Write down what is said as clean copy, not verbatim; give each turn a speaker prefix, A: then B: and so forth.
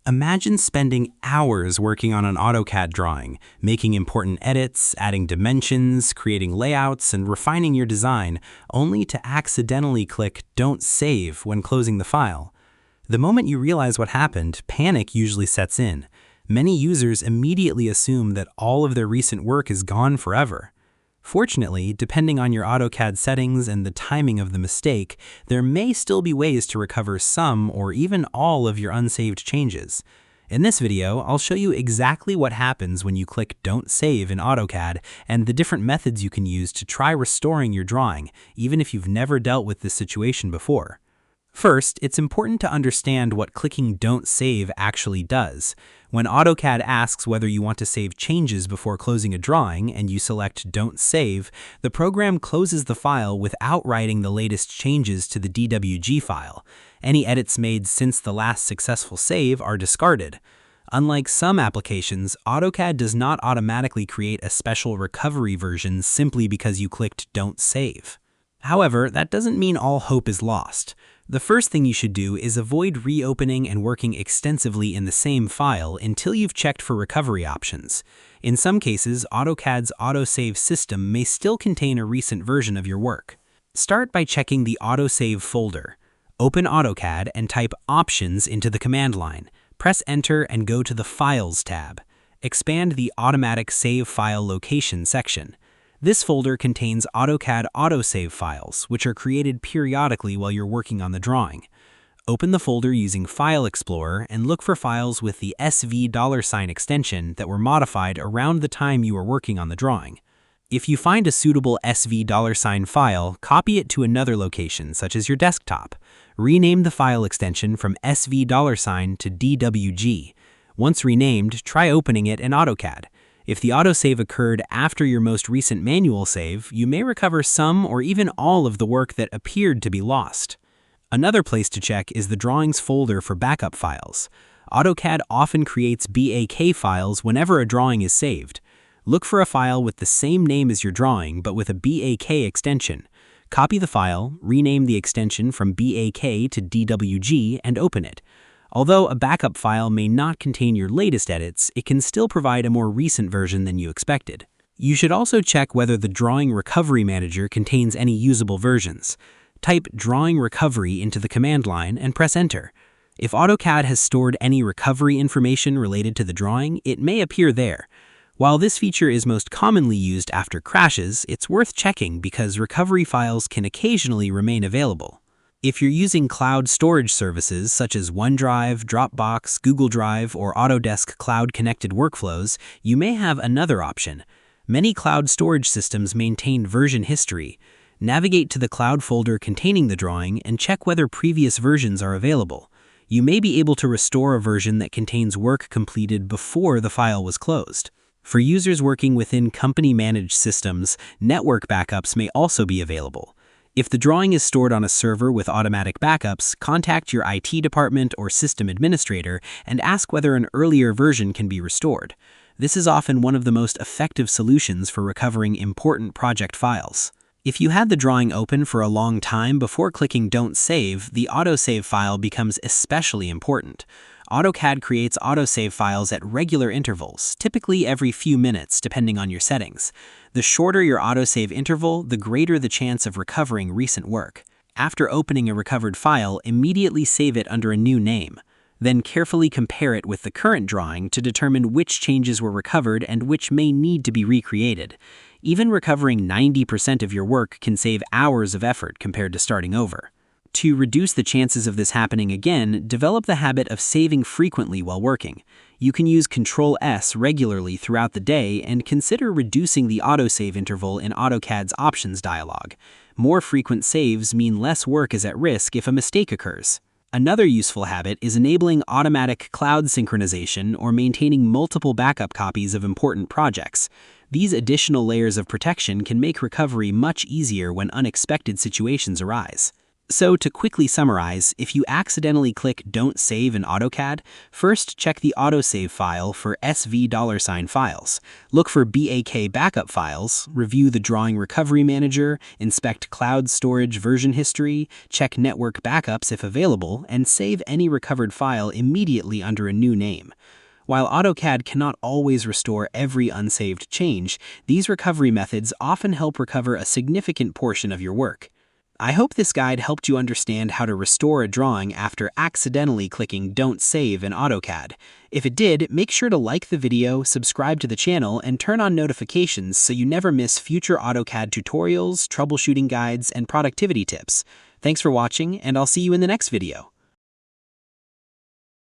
A: Imagine spending hours working on an AutoCAD drawing, making important edits, adding dimensions, creating layouts, and refining your design, only to accidentally click Don't Save when closing the file. The moment you realize what happened, panic usually sets in. Many users immediately assume that all of their recent work is gone forever. Fortunately, depending on your AutoCAD settings and the timing of the mistake, there may still be ways to recover some or even all of your unsaved changes. In this video, I'll show you exactly what happens when you click Don't Save in AutoCAD and the different methods you can use to try restoring your drawing, even if you've never dealt with this situation before. First, it's important to understand what clicking Don't Save actually does. When AutoCAD asks whether you want to save changes before closing a drawing and you select Don't Save, the program closes the file without writing the latest changes to the DWG file. Any edits made since the last successful save are discarded. Unlike some applications, AutoCAD does not automatically create a special recovery version simply because you clicked Don't Save. However, that doesn't mean all hope is lost. The first thing you should do is avoid reopening and working extensively in the same file until you've checked for recovery options. In some cases, AutoCAD's autosave system may still contain a recent version of your work. Start by checking the autosave folder. Open AutoCAD and type Options into the command line. Press Enter and go to the Files tab. Expand the Automatic Save File Location section. This folder contains AutoCAD autosave files, which are created periodically while you're working on the drawing. Open the folder using File Explorer and look for files with the $$ extension that were modified around the time you were working on the drawing. If you find a suitable $$ file, copy it to another location, such as your desktop. Rename the file extension from $$ to DWG. Once renamed, try opening it in AutoCAD. If the autosave occurred after your most recent manual save, you may recover some or even all of the work that appeared to be lost. Another place to check is the Drawings folder for backup files. AutoCAD often creates BAK files whenever a drawing is saved. Look for a file with the same name as your drawing but with a BAK extension. Copy the file, rename the extension from BAK to DWG, and open it. Although a backup file may not contain your latest edits, it can still provide a more recent version than you expected. You should also check whether the Drawing Recovery Manager contains any usable versions. Type Drawing Recovery into the command line and press Enter. If AutoCAD has stored any recovery information related to the drawing, it may appear there. While this feature is most commonly used after crashes, it's worth checking because recovery files can occasionally remain available. If you're using cloud storage services such as OneDrive, Dropbox, Google Drive, or Autodesk cloud-connected workflows, you may have another option. Many cloud storage systems maintain version history. Navigate to the cloud folder containing the drawing and check whether previous versions are available. You may be able to restore a version that contains work completed before the file was closed. For users working within company-managed systems, network backups may also be available. If the drawing is stored on a server with automatic backups, contact your IT department or system administrator and ask whether an earlier version can be restored. This is often one of the most effective solutions for recovering important project files. If you had the drawing open for a long time before clicking Don't Save, the autosave file becomes especially important. AutoCAD creates autosave files at regular intervals, typically every few minutes depending on your settings. The shorter your autosave interval, the greater the chance of recovering recent work. After opening a recovered file, immediately save it under a new name. Then carefully compare it with the current drawing to determine which changes were recovered and which may need to be recreated. Even recovering 90% of your work can save hours of effort compared to starting over. To reduce the chances of this happening again, develop the habit of saving frequently while working. You can use Ctrl+S regularly throughout the day and consider reducing the autosave interval in AutoCAD's Options dialog. More frequent saves mean less work is at risk if a mistake occurs. Another useful habit is enabling automatic cloud synchronization or maintaining multiple backup copies of important projects. These additional layers of protection can make recovery much easier when unexpected situations arise. So to quickly summarize, if you accidentally click Don't Save in AutoCAD, first check the autosave file for $SV files. Look for BAK backup files, review the Drawing Recovery Manager, inspect cloud storage version history, check network backups if available, and save any recovered file immediately under a new name. While AutoCAD cannot always restore every unsaved change, these recovery methods often help recover a significant portion of your work. I hope this guide helped you understand how to restore a drawing after accidentally clicking Don't Save in AutoCAD. If it did, make sure to like the video, subscribe to the channel, and turn on notifications so you never miss future AutoCAD tutorials, troubleshooting guides, and productivity tips. Thanks for watching, and I'll see you in the next video.